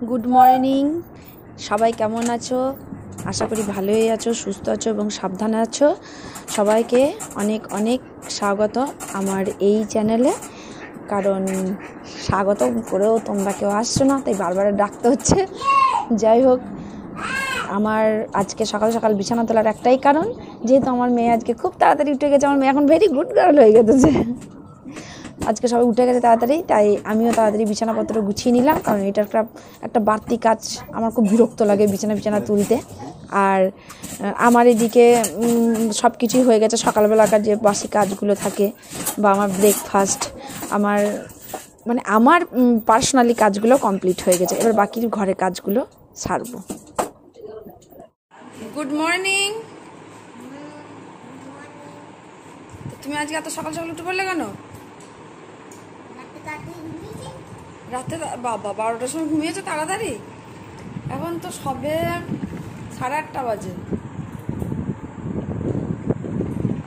Good morning, সবাই কেমন আছো? আশা করি ভালোই আছো, সুস্থ আছো এবং সাবধানে আছো। সবাইকে অনেক অনেক স্বাগত আমার এই চ্যানেলে। কারণ স্বাগত করেও তোমরা কেউ আসছো না, তাই বারবার ডাকতে হচ্ছে। যাই হোক, আমার আজকে সকাল সকাল বিছানা তোলার একটাই কারণ, যেহেতু আমার মেয়ে আজকে খুব তাড়াতাড়ি উঠে গেছে। আমার মেয়ে এখন ভেরি গুড গার্ল হয়ে গেছে। আজকে সবাই উঠে গেছে তাড়াতাড়ি, তাই আমিও তাড়াতাড়ি বিছানাপত্র গুছিয়ে নিলাম। কারণ এটা একটা বাড়তি কাজ, আমার খুব বিরক্ত লাগে বিছানা তুলতে। আর আমার এদিকে সব কিছুই হয়ে গেছে। সকালবেলাকার যে বাসি কাজগুলো থাকে বা আমার ব্রেকফাস্ট, আমার পার্সোনালি কাজগুলো কমপ্লিট হয়ে গেছে। এবার বাকি ঘরের কাজগুলো সারবো। Good morning. তুমি আজকে এত সকাল সকাল উঠে পড়লে কেন? রাতে বাবা 12টার সময় ঘুমিয়েছো তাড়াতাড়ি? এখন তো সবে 8:30 বাজে,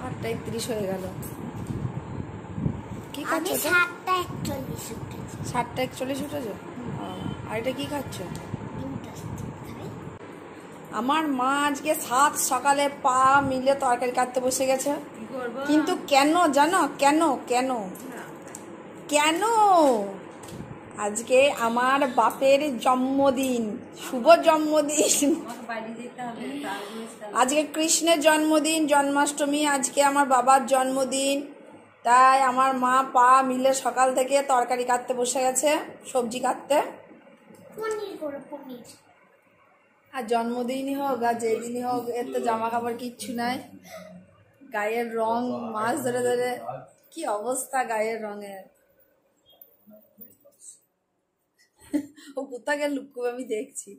8:31 হয়ে গেল। কি খাচ্ছ? 7:41 উঠেছো? আর এটা কি খাচ্ছ? আমার মা আজকে 7 সকালে পা মিলে তরকারি কাটতে বসে গেছে। কিন্তু কেন জানো? কেন আজকে আমার বাপের জন্মদিন, শুভ জন্মদিন। আজকে কৃষ্ণের জন্মদিন, জন্মাষ্টমী। আজকে আমার বাবার জন্মদিন, তাই আমার মা পা মিলে সকাল থেকে তরকারি কাটতে বসে গেছে, সবজি কাটতে। আর জন্মদিনই হোক আর যেদিনই হোক, এর তো জামা কাপড় কিচ্ছু নাই। গায়ের রং মাছ ধরে ধরে কি অবস্থা গায়ের রঙের। ও কোথাকে লুকু আমি দেখছি।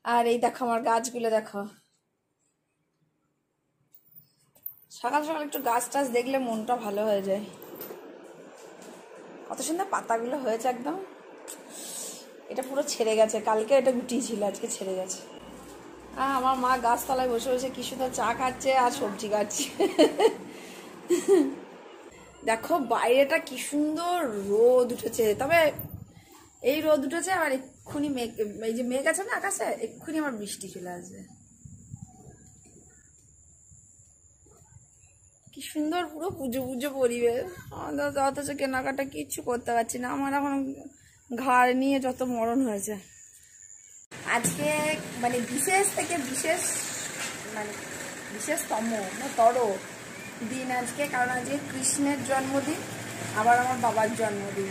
আর এই দেখো আমার গাছগুলো দেখো। সকাল সকাল একটু গাছ টাছ দেখলে মনটা ভালো হয়ে যায়। কত সুন্দর পাতাগুলো হয়েছে একদম। এটা পুরো ছেড়ে গেছে, কালকে এটা গুটিয়েছিল, আজকে ছেড়ে গেছে। আমার মা গাছতলায় বসে বসে কি সুন্দর চা খাচ্ছে আর সবজি কাটছে। দেখো বাইরেটা কি সুন্দর রোদ উঠেছে। তবে এই রোদ উঠেছে আর এক্ষুনি মেঘ, এই যে মেঘ আছে না আকাশে, এক্ষুনি আমার বৃষ্টি চলে আসবে। কি সুন্দর পুরো পুজো পুজো পরিবেশ। অথচ কেনাকাটা কিচ্ছু করতে পারছি না। আমার এখন ঘাড় নিয়ে যত মরণ হয়েছে। আজকে বিশেষ থেকে বিশেষ, বিশেষতম দিন আজকে। কারণ আজকে কৃষ্ণের জন্মদিন, আবার আমার বাবার জন্মদিন।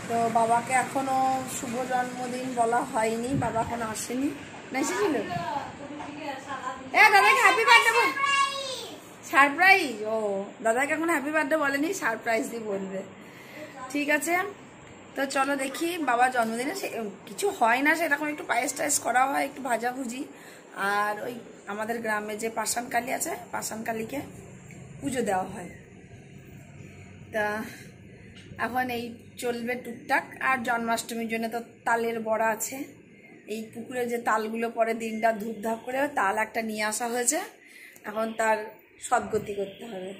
তো বাবাকে এখনো শুভ জন্মদিন বলা হয়নি, বাবা এখনো আসেনি। না এসেছিল? দাদাকে হ্যাপি বার্থডে, সারপ্রাইজ। ও দাদাকে এখন হ্যাপি বার্থডে বলেনি, সারপ্রাইজ দিয়ে বলবে। ঠিক আছে, তো চলো দেখি। বাবার জন্মদিনে কিছু হয় না সেরকম, একটু পায়েস টায়েস করা হয়, একটু ভাজাভুজি। আর ওই আমাদের গ্রামে যে পাষাণ কালী আছে, পাষাণ কালীকে পুজো দেওয়া হয়। তা এখন এই চলবে টুকটাক। আর জন্মাষ্টমীর জন্য তো তালের বড়া আছে। এই পুকুরে যে তালগুলো পরে দিনটা ধূপধাপ করে তাল একটা নিয়ে আসা হয়েছে, এখন তার সদ্গতি করতে হবে।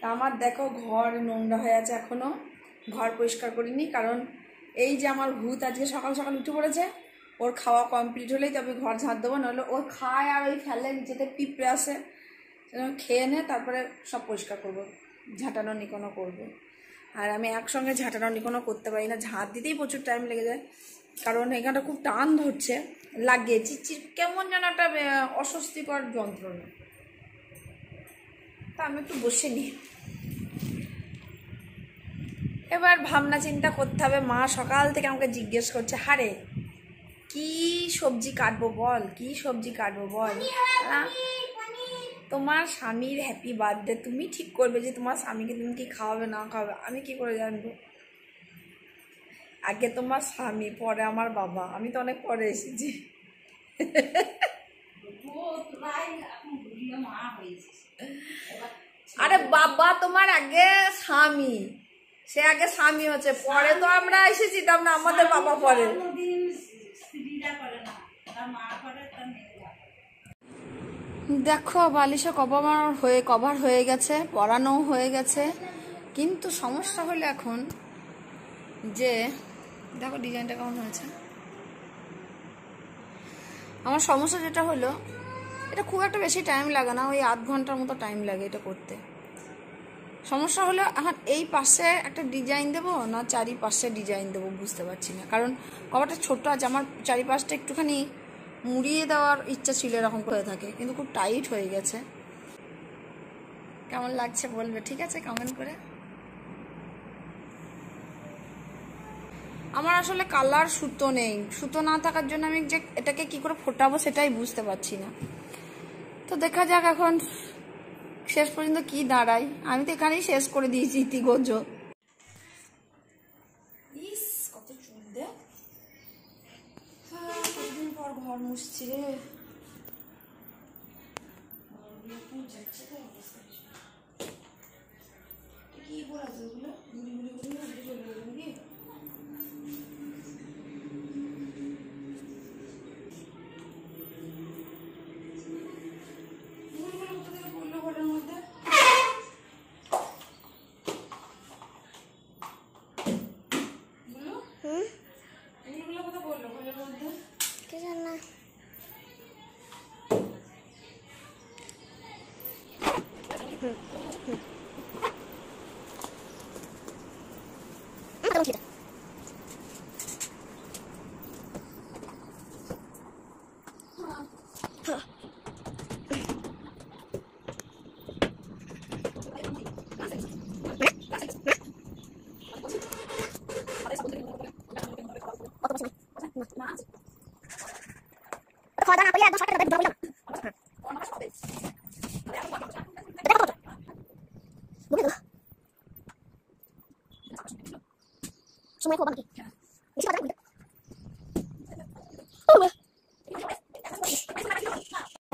তা আমার দেখো ঘর নোংরা হয়ে আছে, এখনো ঘর পরিষ্কার করিনি। কারণ এই যে আমার ভূত আজকে সকাল সকাল উঠে পড়েছে, ওর খাওয়া কমপ্লিট হলেই তবে ঘর ঝাঁট দেবো, নাহলে ওর খায় আর ওই ফেলে, নিচেতে পিঁপড়ে আসে, খেয়ে নে, তারপরে সব পরিষ্কার করবো, ঝাঁটানো নিকোনো করবো। আর আমি একসঙ্গে ঝাঁটানো নিকোনো করতে পারি না, ঝাঁট দিতেই প্রচুর টাইম লেগে যায়। কারণ এখানটা খুব টান ধরছে, লাগিয়ে চিচির কেমন যেন একটা অস্বস্তিকর যন্ত্রণা। তা আমি একটু বসে নিই। এবার ভাবনা চিন্তা করতে হবে। মা সকাল থেকে আমাকে জিজ্ঞেস করছে, হারে কি সবজি কাটবো বল, কি সবজি কাটবো বল। তোমার স্বামীর হ্যাপি বার্থডে, তুমি ঠিক করবে যে তোমার স্বামীকে তুমি কি খাওয়াবে না খাওয়াবে, আমি কি করে জানবো? আগে তোমার স্বামী, পরে আমার বাবা। আমি তো অনেক পরে এসেছি। আরে বাবা তোমার আগে স্বামী, সে আগে স্বামী হচ্ছে, পরে তো আমরা এসেছি, তার না আমাদের বাবা পরে। দেখো বালিশে কভার হয়ে গেছে, পরানো হয়ে গেছে, কিন্তু সমস্যা হলো এখন যে দেখো ডিজাইনটা কেমন হয়েছে। আমার সমস্যা যেটা হলো, এটা খুব একটা বেশি টাইম লাগে না, ওই আধ ঘন্টার মতো টাইম লাগে এটা করতে। সমস্যা হলো এখন এই পাশে একটা ডিজাইন দেবো না চারিপাশে ডিজাইন দেবো বুঝতে পারছি না, কারণ কভারটা ছোট আছে, আমার চারিপাশটা একটুখানি মুড়িয়ে দেওয়ার ইচ্ছা ছিল, এরকম করে থাকে, কিন্তু খুব টাইট হয়ে গেছে। কেমন লাগছে বলবে, ঠিক আছে কমেন্ট করে। আমার আসলে কালার সুতো নেই, সুতো না থাকার জন্য আমি যে এটাকে কি করে ফোটাবো সেটাই বুঝতে পারছি না। তো দেখা যাক এখন শেষ পর্যন্ত কি দাঁড়ায়। আমি তো এখানেই শেষ করে দিয়েছি ইতিগোজ। ইস কত চুল দে, কতদিন পর ঘর মুছছি রে। কি বলা ওগুলো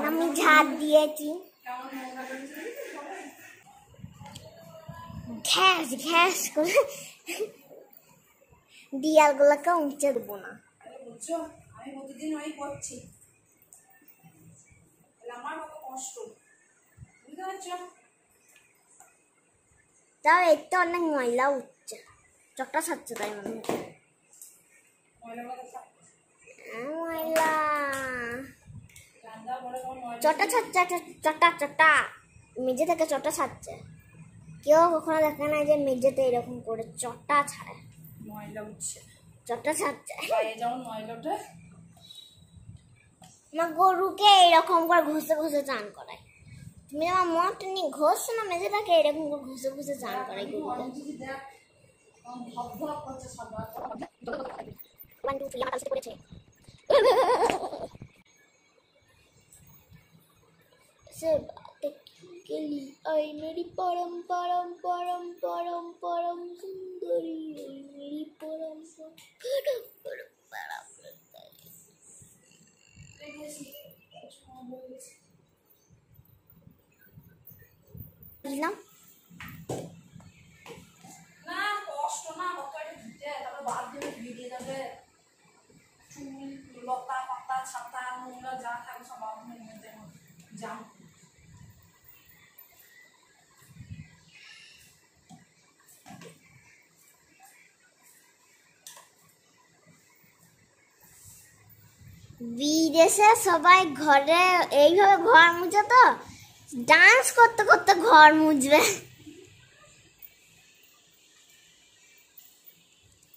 আমি ঝাড় দিয়েছি, ঘ্যাস ঘ্যাস করে দিয়ালগুলোকে উঁচে দেবো না। বুঝছো আমি প্রতিদিন ওই করছি, আমার কত কষ্ট, বুঝতে পারছো? তাও এর তো অনেক ময়লা উঠছে, চকটা ছাড়ছে তাই মনে হচ্ছে ময়লা, চটা ছাড়ছে, চটা চটা মেঝে থেকে চটা ছাড়ছে। কেউ কখনো দেখে না যে মেঝেতে এরকম করে চটা ছাড়ে, ময়লা উঠছে, চটা ছাড়ছে। যেমন ময়লাটা আমার গরুকে এরকম করে ঘষে ঘষে চান করায়। তুমি আমার মনটা নিয়ে ঘষছো না, মেঝেটাকে এরকম করে ঘষে ঘষে চান করাই গরুকে। से बातें के लिए आई मेरी परम परम परम परम परम सुंदरी, मेरी परम परम परम परम ना না কষ্ট না, কত এটা দিতে, তারপর বাদ দিয়ে ভিডিয়ে যাবে, চুল লতা পাতা ছাতা নোংরা যা থাকে সব বাথরুমের মধ্যে জাম। বিদেশে সবাই ঘরে এইভাবে ঘর মুছে, তো ডান্স করতে করতে ঘর মুছবে।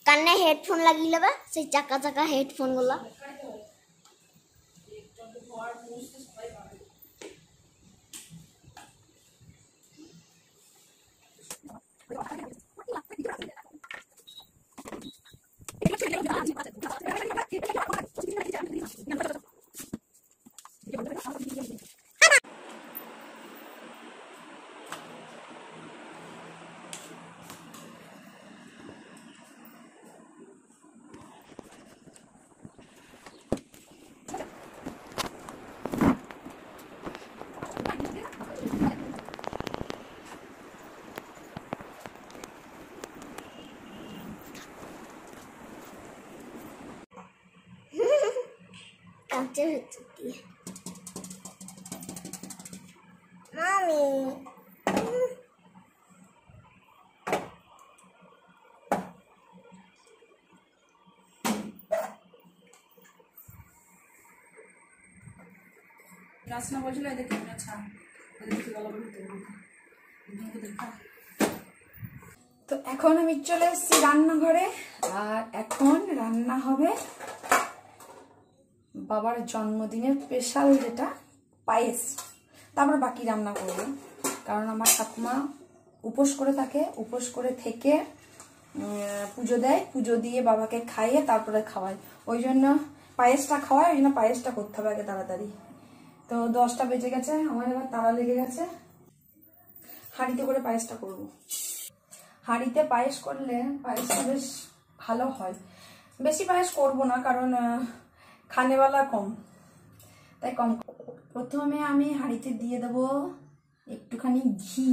কানে হেডফোন লাগিয়ে নেবে, সেই চাকা চাকা হেডফোন গুলো। কাঁচের ভেতর দিয়ে রাসনা বলছিল এদের কেমন ছাড় তো এখন আমি চলে এসেছি রান্নাঘরে আর এখন রান্না হবে বাবার জন্মদিনের স্পেশাল যেটা পায়েস। তারপর বাকি রান্না করবো, কারণ আমার ঠাকুমা উপোস করে থাকে, উপোস করে থেকে পুজো দেয়, পুজো দিয়ে বাবাকে খাইয়ে তারপরে খাওয়ায়, ওই জন্য পায়েসটা খাওয়ায়, ওই জন্য পায়েসটা করতে হবে আগে তাড়াতাড়ি। তো 10টা বেজে গেছে, আমার এবার তাড়া লেগে গেছে। হাঁড়িতে করে পায়েসটা করব। হাঁড়িতে পায়েস করলে পায়েসটা বেশ ভালো হয়। বেশি পায়েস করব না, কারণ খানেওয়ালা কম, তাই কম। প্রথমে আমি হাঁড়িতে দিয়ে দেব একটুখানি ঘি,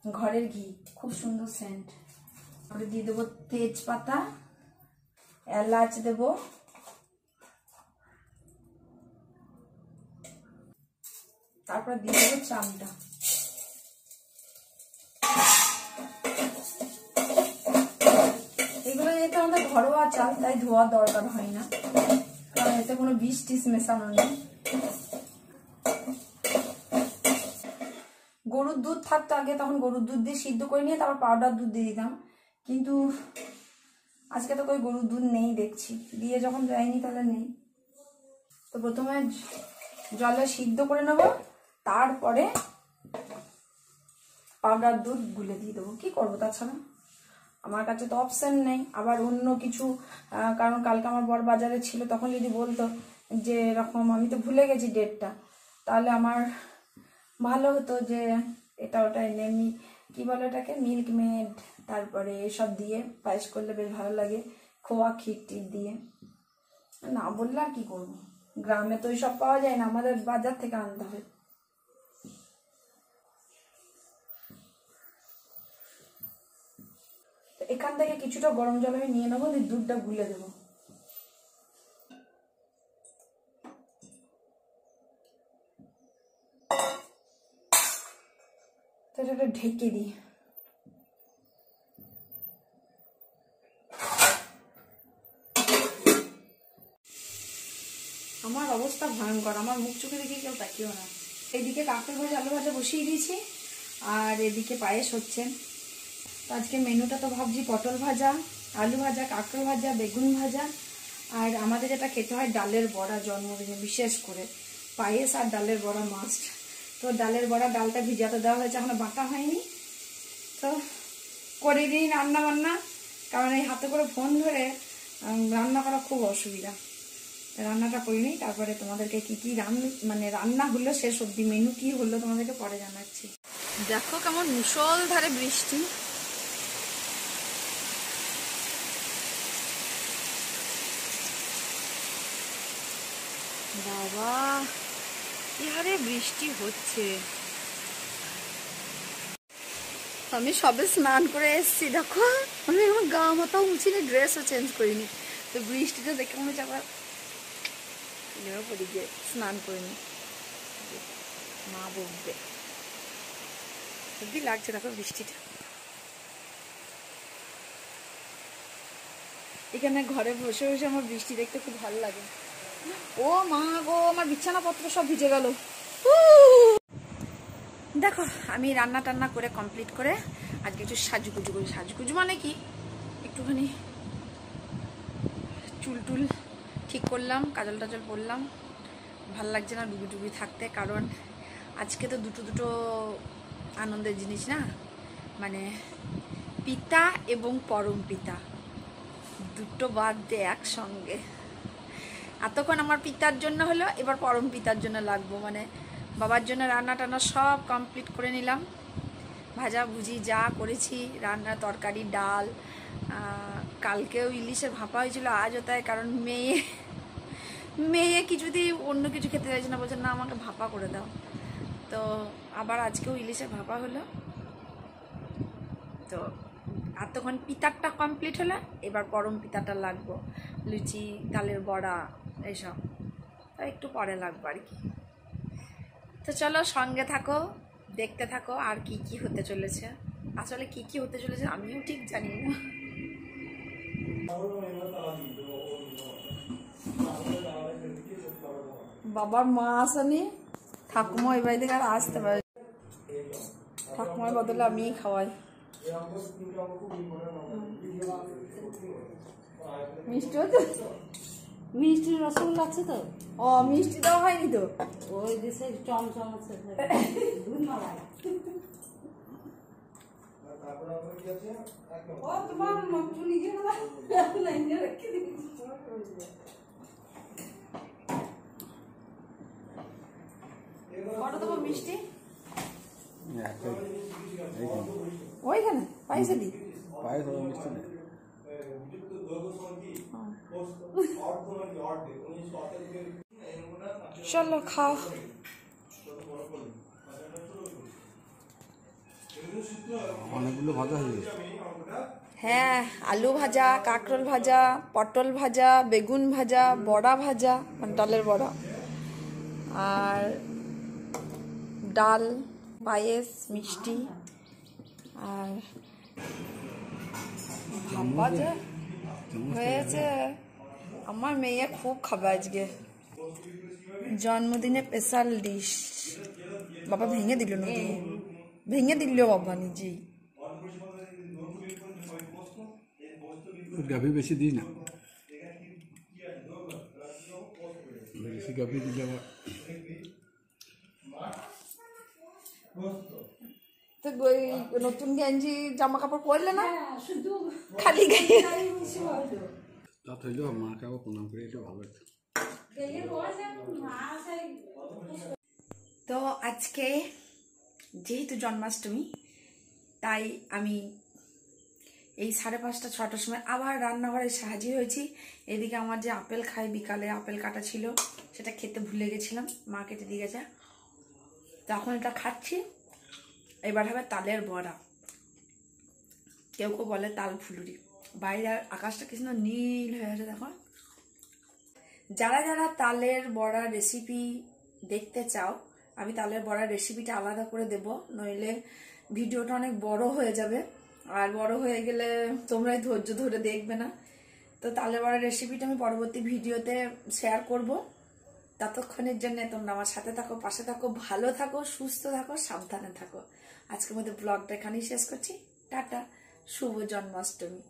ঘরের ঘি, খুব সুন্দর সেন্ট। তারপরে দিয়ে দেবো তেজপাতা, এলাচ দেব, তারপর দিয়ে দেবো চালটা। এগুলো যেহেতু আমাদের ঘরোয়া চাল, তাই ধোয়ার দরকার হয় না, কারণ এতে কোনো বিষ টিস মেশানো নেই। গরুর দুধ থাকতো আগে, তখন গরুর দুধ দিয়ে সিদ্ধ করে নিয়ে তারপর পাউডার দুধ দিয়ে দিতাম, কিন্তু আজকে তো কই গরুর দুধ নেই দেখছি, দিয়ে যখন যায়নি তাহলে নেই। তো প্রথমে জলে সিদ্ধ করে নেব, তারপরে পাউডার দুধ গুলে দিয়ে দেবো। কি করবো তাছাড়া, আমার কাছে তো অপশন নেই। আবার অন্য কিছু, কারণ কালকে আমার বর বাজারে ছিল, তখন যদি বলতো যে এরকম, আমি তো ভুলে গেছি ডেটটা, তাহলে আমার ভালো হতো যে এটা ওটা এনে কি বলে এটাকে, মিল্ক মেড, তারপরে এসব দিয়ে পায়েস করলে বেশ ভালো লাগে, খোয়া ক্ষীর টির দিয়ে। না বললে আর কি করবো, গ্রামে তো ওইসব পাওয়া যায় না, আমাদের বাজার থেকে আনতে হবে। এখান থেকে কিছুটা গরম জল আমি নিয়ে নেবো, দিয়ে দুধটা গুলে দেবো। তো এটা ঢেকে দিই। আমার অবস্থা ভয়ঙ্কর, আমার মুখ চোখে দেখে কেউ তাকিও না। এইদিকে কাঁকড় ভাজা আলু ভাজা বসিয়ে দিয়েছি, আর এদিকে পায়েস হচ্ছে। তো আজকে মেনুটা তো ভাবছি পটল ভাজা, আলু ভাজা, কাঁকড় ভাজা, বেগুন ভাজা, আর আমাদের যেটা খেতে হয় ডালের বড়া জন্মদিনে, বিশেষ করে পায়েস আর ডালের বড়া মাস্ট। তো ডালের বড়া, ডালটা ভিজাতে দেওয়া হয়েছে, এখনো বাটা হয়নি। তো করে দিই রান্না বান্না, কারণ এই হাতে করে ফোন ধরে রান্না করা খুব অসুবিধা। রান্নাটা করে নিই, তারপরে তোমাদেরকে কি কি রান্না হলো, সে সবজি মেনু কি হলো তোমাদেরকে পরে জানাচ্ছি। দেখো কেমন মুষলধারে বৃষ্টি। বাবা কি হারে বৃষ্টি হচ্ছে। আমি সবে স্নান করে এসেছি, দেখো আমি আমার গা মাথাও মুছিনি, ড্রেসও চেঞ্জ করিনি। তো বৃষ্টিটা দেখে মনে হচ্ছে আবার পড়ি গিয়ে স্নান করিনি, মা বকবে। খুবই লাগছে দেখো বৃষ্টিটা। এখানে ঘরে বসে বসে আমার বৃষ্টি দেখতে খুব ভালো লাগে। ও মা গো, আমার বিছানাপত্র সব ভিজে গেল। দেখো আমি রান্না টান্না করে কমপ্লিট করে আজকে একটু সাজুগুজু করি। সাজুগুজু মানে কি, একটুখানি চুল টুল ঠিক করলাম, কাজল টাজল পরলাম। ভাল লাগছে না ডুবি ডুবি থাকতে, কারণ আজকে তো দুটো আনন্দের জিনিস না, মানে পিতা এবং পরম পিতা দুটো বাদ দিয়ে একসঙ্গে। এতক্ষণ আমার পিতার জন্য হলো, এবার পরম পিতার জন্য লাগবো, মানে বাবার জন্য রান্না টান্না সব কমপ্লিট করে নিলাম। ভাজা ভুজি যা করেছি, রান্না তরকারি ডাল, কালকেও ইলিশের ভাপা হয়েছিল, আজও তাই, কারণ মেয়ে কিছুতেই অন্য কিছু খেতে চাইছে না, বলছে না আমাকে ভাপা করে দাও। তো আবার আজকেও ইলিশের ভাপা হলো। তো এতক্ষণ পিতারটা কমপ্লিট হলো, এবার পরম পিতারটা লাগবো, লুচি, ডালের বড়া, এইসব। একটু পরে লাগবে আর কি। তো চলো সঙ্গে থাকো, দেখতে থাকো আর কি কি হতে চলেছে। আসলে কি কি হতে চলেছে আমিও ঠিক জানি না। বাবার মা আসেনি, ঠাকুমা এই বাড়ি থেকে আর আসতে পারে, ঠাকুমার বদলে আমিই খাওয়াই। মিষ্টি হচ্ছে, মিষ্টির রসগোল্লা আছে তো? ও মিষ্টি দেওয়া হয়নি তো, ওই দেশে চমচম আছে। ধন্যবাদ। ও তোমার চুলি কত দেবো মিষ্টি? ওইখানে পাইছে দি চলো খাও। অনেকগুলো ভাজা হয়ে গেছে। হ্যাঁ, আলু ভাজা, কাঁকরোল ভাজা, পটল ভাজা, বেগুন ভাজা, বড়া ভাজা, মানে ডালের বড়া, আর ডাল, পায়েস, মিষ্টি আর ভাজা হয়েছে। আমার মেয়ে খুব খাবে আজকে, জন্মদিনে স্পেশাল ডিশ। বাবা ভেঙে দিল না, ভেঙে দিল বাবা নিজেই। গাভী বেশি দিই না, বেশি গাভী দিলে আবার। তো নতুন গেঞ্জি জামা কাপড় পরলে না, খালি গায়ে তা থইলেও মাকে আবার প্রণাম করে এটা ভালো আছে। তো আজকে যেহেতু জন্মাষ্টমী, তাই আমি এই 5:30 6টার সময় আবার রান্নাঘরে সাহায্য হয়েছি। এদিকে আমার যে আপেল খাই, বিকালে আপেল কাটা ছিল, সেটা খেতে ভুলে গেছিলাম, মা কেটে দিয়ে গেছে। তখন এটা খাচ্ছি। এবার হবে তালের বড়া, কেউ কেউ বলে তাল ফুলুরি। বাইরে আকাশটা কি সুন্দর নীল হয়ে আছে দেখো। যারা যারা তালের বড়া রেসিপি দেখতে চাও, আমি তালের বড়ার রেসিপিটা আলাদা করে দেব, নইলে ভিডিওটা অনেক বড় হয়ে যাবে, আর বড় হয়ে গেলে তোমরাই ধৈর্য ধরে দেখবে না। তো তালের বড়ার রেসিপিটা আমি পরবর্তী ভিডিওতে শেয়ার করব। ততক্ষণের জন্য তোমরা আমার সাথে থাকো, পাশে থাকো, ভালো থাকো, সুস্থ থাকো, সাবধানে থাকো। আজকের মধ্যে ব্লগটা এখানেই শেষ করছি। টাটা, শুভ জন্মাষ্টমী।